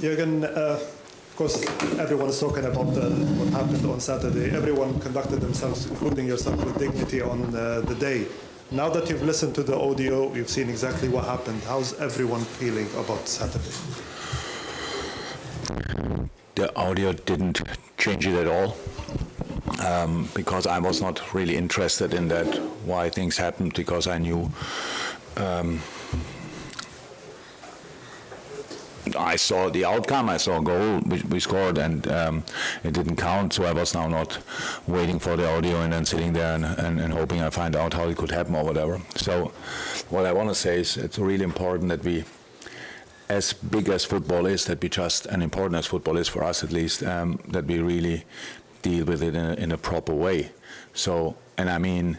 Jurgen, of course, everyone is talking about what happened on Saturday. Everyone conducted themselves, including yourself, with dignity on the day. Now that you've listened to the audio, you've seen exactly what happened. How's everyone feeling about Saturday? The audio didn't change it at all, because I was not really interested in that, why things happened, because I knew I saw the outcome, I saw a goal, we scored, and it didn't count, so I was now not waiting for the audio and then sitting there and hoping I find out how it could happen or whatever. So what I want to say is it's really important that we, as big as football is, that we just, and important as football is for us at least, that we really deal with it in a proper way. So, and I mean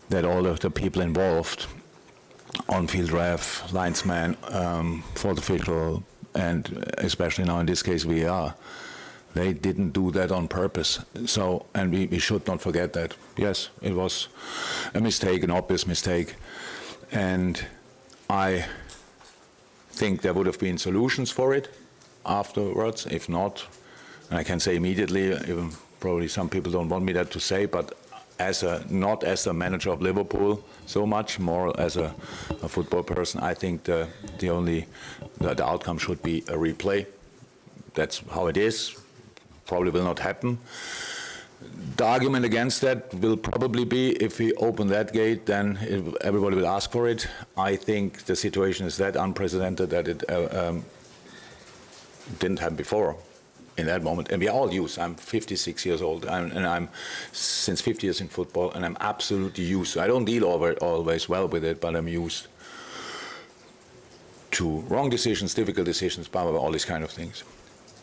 that all of the people involved, on-field ref, linesman, fourth official, and especially now in this case VAR, they didn't do that on purpose. So, and we should not forget that. Yes, it was a mistake, an obvious mistake, and I think there would have been solutions for it afterwards. If not, and I can say immediately, even probably some people don't want me that to say, but not as a manager of Liverpool so much, more as a football person, I think the outcome should be a replay. That's how it is. Probably will not happen. The argument against that will probably be, if we open that gate, then everybody will ask for it. I think the situation is that unprecedented that it didn't happen before in that moment. And we are all used. I'm 56 years old, and I'm since 50 years in football, and I'm absolutely used. I don't deal always well with it, but I'm used to wrong decisions, difficult decisions, blah, blah, blah, all these kind of things.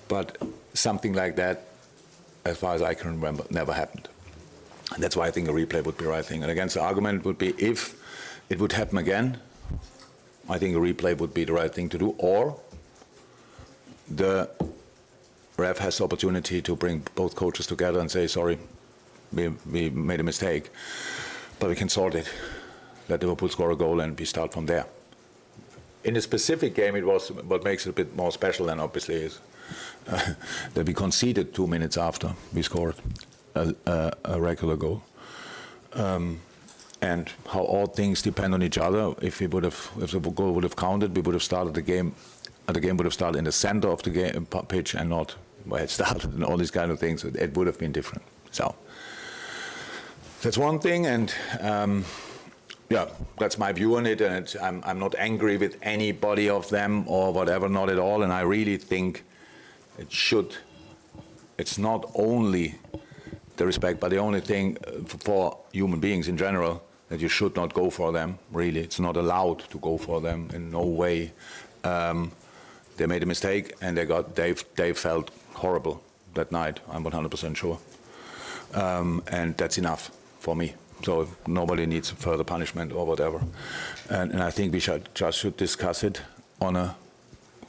But something like that, as far as I can remember, never happened. And that's why I think a replay would be the right thing. And against the argument would be, if it would happen again, I think a replay would be the right thing to do, or the ref has the opportunity to bring both coaches together and say, sorry, we made a mistake, but we can sort it. Let Liverpool score a goal and we start from there. In a specific game, it was what makes it a bit more special than obviously is that we conceded 2 minutes after we scored a regular goal. And how all things depend on each other. If the goal would have counted, we would have started the game. The game would have started in the center of the pitch and not where it started, and all these kind of things. It would have been different. So that's one thing, and yeah, that's my view on it. And I'm not angry with anybody of them or whatever, not at all. And I really think it's not only the respect, but the only thing for human beings in general, that you should not go for them. Really, it's not allowed to go for them in no way. They made a mistake, and they felt horrible that night. I'm 100% sure, and that's enough for me. So nobody needs further punishment or whatever. And I think we should discuss it on a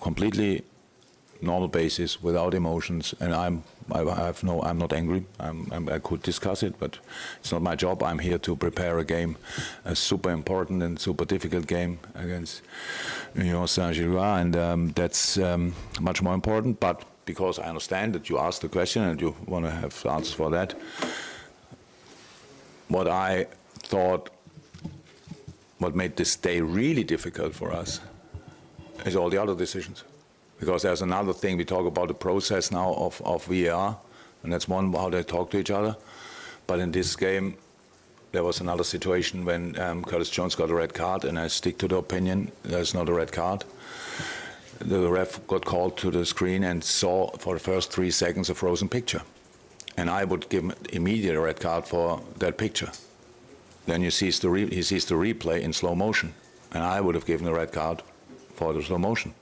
completely normal basis, without emotions. And I'm not angry. I could discuss it, but it's not my job. I'm here to prepare a game, a super important and super difficult game against Saint-Gilloise, and that's much more important. But because I understand that you asked the question and you want to have answers for that, what I thought, what made this day really difficult for us is all the other decisions. Because there's another thing, we talk about the process now of VAR, and that's one, how they talk to each other. But in this game, there was another situation when Curtis Jones got a red card, and I stick to the opinion, there's not a red card. The ref got called to the screen and saw for the first 3 seconds a frozen picture. And I would give him immediate a red card for that picture. Then he sees the replay in slow motion, and I would have given a red card for the slow motion.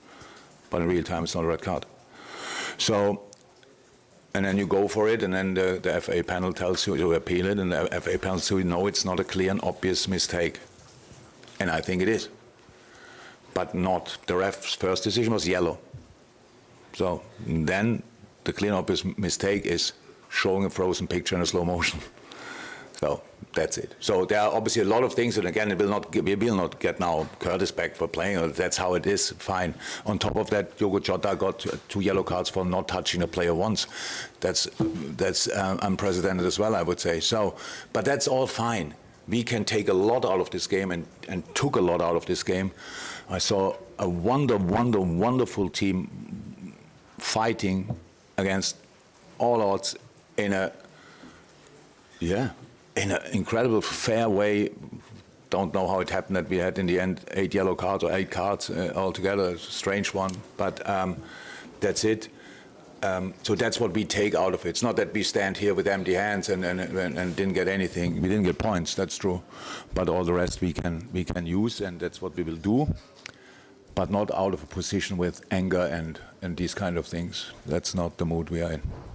But in real time, it's not a red card. So, and then you go for it, and then the FA panel tells you to appeal it, and the FA panel tells you, no, it's not a clear and obvious mistake. And I think it is. But not. The ref's first decision was yellow. So then the clear and obvious mistake is showing a frozen picture in a slow motion. So That's it. So there are obviously a lot of things, and again, we will not get now Curtis back for playing. That's how it is. Fine. On top of that, Diogo Jota got 2 yellow cards for not touching a player once. That's unprecedented as well, I would say. So, but that's all fine. We can take a lot out of this game, and took a lot out of this game. I saw a wonderful team fighting against all odds in an incredible fair way. Don't know how it happened that we had in the end 8 yellow cards or 8 cards altogether. Strange one, but that's it. So that's what we take out of it. It's not that we stand here with empty hands and didn't get anything. We didn't get points, that's true. But all the rest we can use, and that's what we will do. But not out of a position with anger and these kind of things. That's not the mood we are in.